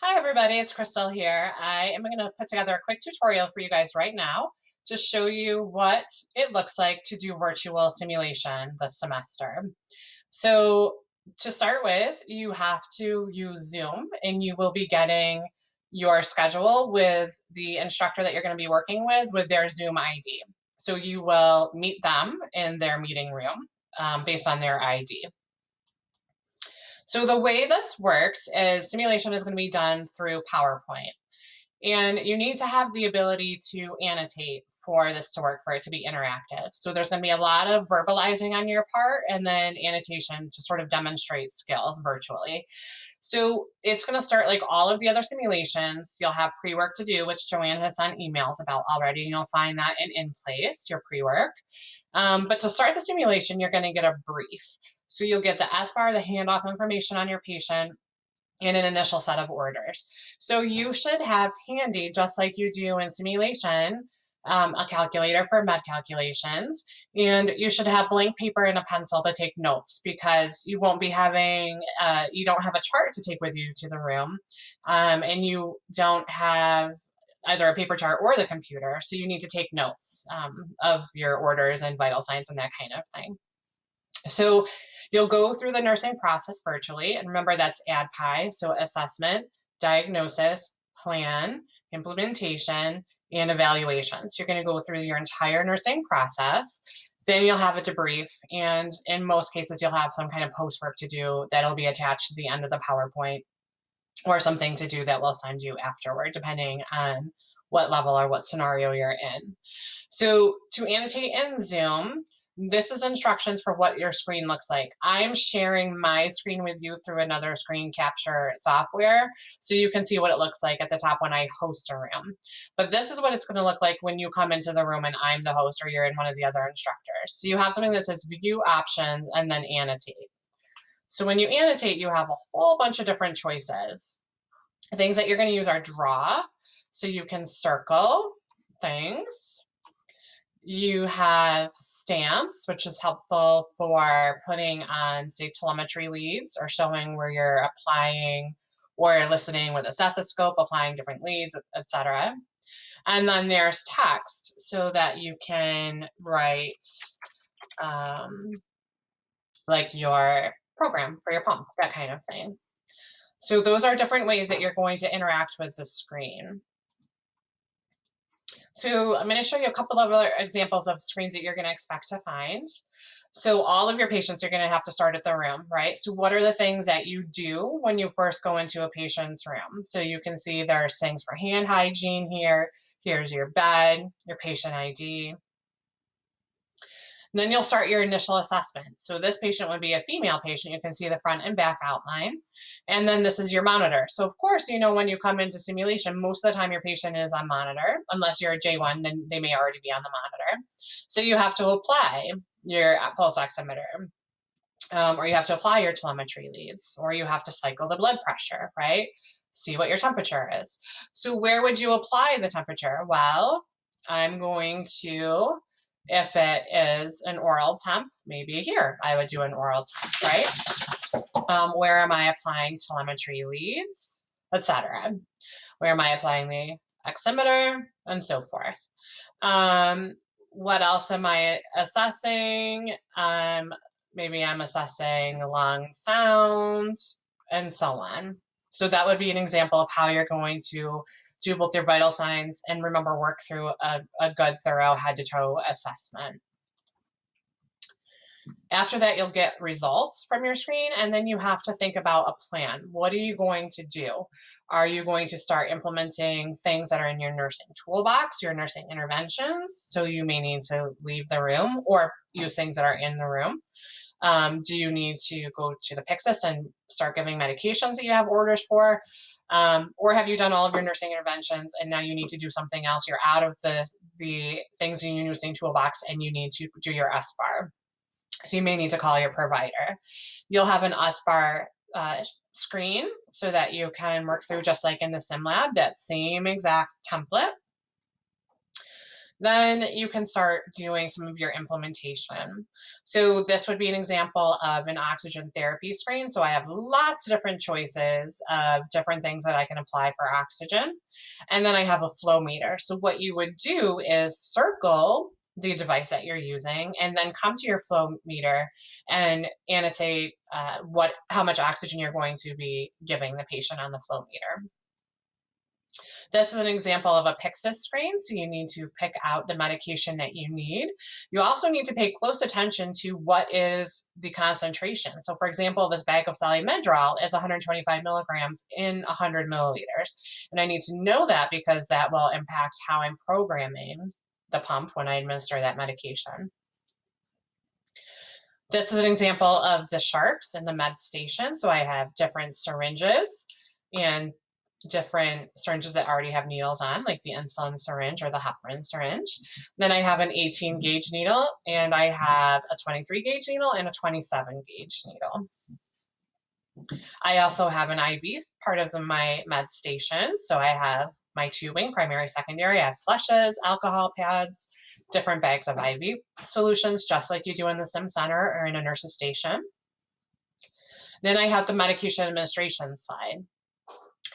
Hi everybody, it's Crystal here. I am going to put together a quick tutorial for you guys right now to show you what it looks like to do virtual simulation this semester. So to start with, you have to use Zoom and you will be getting your schedule with the instructor that you're going to be working with their Zoom ID. So you will meet them in their meeting room based on their ID. So the way this works is simulation is going to be done through PowerPoint. And you need to have the ability to annotate for this to work, for it to be interactive. So there's going to be a lot of verbalizing on your part and then annotation to sort of demonstrate skills virtually. So it's going to start like all of the other simulations. You'll have pre-work to do, which Joanne has sent emails about already, and you'll find that in place, your pre-work. But to start the simulation, you're going to get a brief. So you'll get the S-bar, the handoff information on your patient, and an initial set of orders. So you should have handy, just like you do in simulation, a calculator for med calculations, and you should have blank paper and a pencil to take notes because you won't be having, you don't have a chart to take with you to the room, and you don't have either a paper chart or the computer, so you need to take notes of your orders and vital signs and that kind of thing. So you'll go through the nursing process virtually, and remember that's ADPI, so assessment, diagnosis, plan, implementation, and evaluation. So you're going to go through your entire nursing process. Then you'll have a debrief, and in most cases, you'll have some kind of post-work to do that'll be attached to the end of the PowerPoint or something to do that we'll send you afterward, depending on what level or what scenario you're in. So to annotate in Zoom, this is instructions for what your screen looks like. I'm sharing my screen with you through another screen capture software, so you can see what it looks like at the top when I host a room. But this is what it's going to look like when you come into the room and I'm the host or you're in one of the other instructors. So you have something that says view options and then annotate. So when you annotate, you have a whole bunch of different choices. Things that you're going to use are draw, so you can circle things. You have stamps, which is helpful for putting on, say, telemetry leads or showing where you're applying or listening with a stethoscope, applying different leads, etc. And then there's text so that you can write like your program for your pump, that kind of thing. So those are different ways that you're going to interact with the screen. So I'm going to show you a couple of other examples of screens that you're going to expect to find. So all of your patients are going to have to start at the room, right? So what are the things that you do when you first go into a patient's room? So you can see there's things for hand hygiene here. Here's your bed, your patient ID. Then you'll start your initial assessment. So this patient would be a female patient. You can see the front and back outline. And then this is your monitor. So of course, you know, when you come into simulation, most of the time your patient is on monitor. Unless you're a J1, then they may already be on the monitor. So you have to apply your pulse oximeter. Or you have to apply your telemetry leads, or you have to cycle the blood pressure, right? See what your temperature is. So where would you apply the temperature? Well, I'm going to, if it is an oral temp, maybe here, I would do an oral temp, right? Where am I applying telemetry leads, etc.? Where am I applying the oximeter, and so forth. What else am I assessing? Maybe I'm assessing lung sounds and so on. So that would be an example of how you're going to do both your vital signs and remember work through a good thorough head to toe assessment. After that, you'll get results from your screen, and then you have to think about a plan. What are you going to do? Are you going to start implementing things that are in your nursing toolbox, your nursing interventions? So you may need to leave the room or use things that are in the room. Do you need to go to the Pyxis and start giving medications that you have orders for? Or have you done all of your nursing interventions and now you need to do something else? You're out of the things in your nursing toolbox and you need to do your SBAR. So you may need to call your provider. You'll have an SBAR screen so that you can work through, just like in the sim lab, that same exact template. then you can start doing some of your implementation. So this would be an example of an oxygen therapy screen. So I have lots of different choices of different things that I can apply for oxygen. And then I have a flow meter. So what you would do is circle the device that you're using and then come to your flow meter and annotate how much oxygen you're going to be giving the patient on the flow meter. This is an example of a Pyxis screen, so you need to pick out the medication that you need. You also need to pay close attention to what is the concentration. So for example, this bag of Medrol is 125 milligrams in 100 milliliters. And I need to know that because that will impact how I'm programming the pump when I administer that medication. This is an example of the sharps in the med station. So I have different syringes and different syringes that already have needles on, like the insulin syringe or the heparin syringe. Then I have an 18 gauge needle, and I have a 23 gauge needle and a 27 gauge needle. I also have an IV part of my med station. So I have my tubing, primary, secondary. I have flushes, alcohol pads, different bags of IV solutions, just like you do in the sim center or in a nurse's station. Then I have the medication administration side.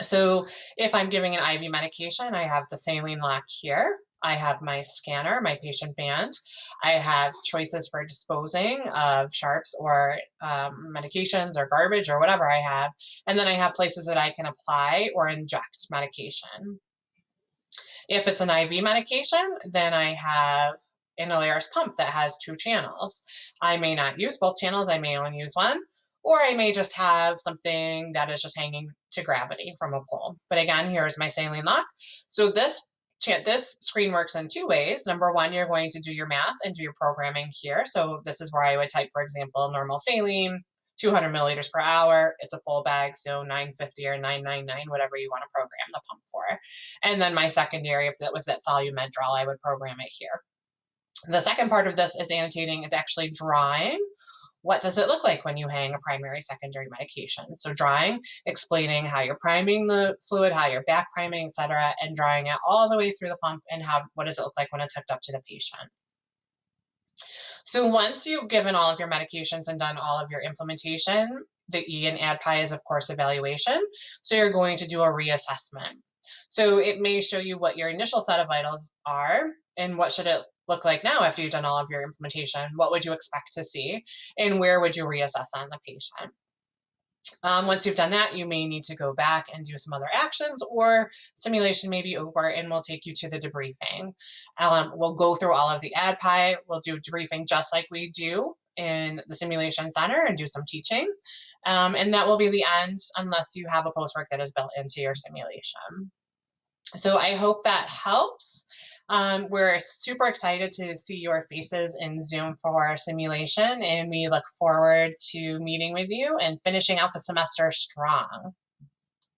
So if I'm giving an IV medication, I have the saline lock here. I have my scanner, my patient band. I have choices for disposing of sharps or medications or garbage or whatever I have. And then I have places that I can apply or inject medication. If it's an IV medication, then I have an Alaris pump that has 2 channels. I may not use both channels, I may only use one, or I may just have something that is just hanging to gravity from a pole. But again, here's my saline lock. So this screen works in 2 ways. Number one, you're going to do your math and do your programming here. So this is where I would type, for example, normal saline, 200 milliliters per hour. It's a full bag, so 950 or 999, whatever you want to program the pump for. And then my secondary, if that was that Medrol, I would program it here. The second part of this is annotating. It's actually drawing. What does it look like when you hang a primary, secondary medication? So drawing, explaining how you're priming the fluid, how you're back priming, et cetera, and drawing it all the way through the pump and what does it look like when it's hooked up to the patient. So once you've given all of your medications and done all of your implementation, the E in ADPI is, of course, evaluation. So you're going to do a reassessment. So it may show you what your initial set of vitals are and what should it look like now after you've done all of your implementation. What would you expect to see? And where would you reassess on the patient? Once you've done that, you may need to go back and do some other actions, or simulation may be over and we'll take you to the debriefing. We'll go through all of the ADPI. We'll do debriefing just like we do in the simulation center and do some teaching. And that will be the end unless you have a postwork that is built into your simulation. So I hope that helps. We're super excited to see your faces in Zoom for our simulation, and we look forward to meeting with you and finishing out the semester strong.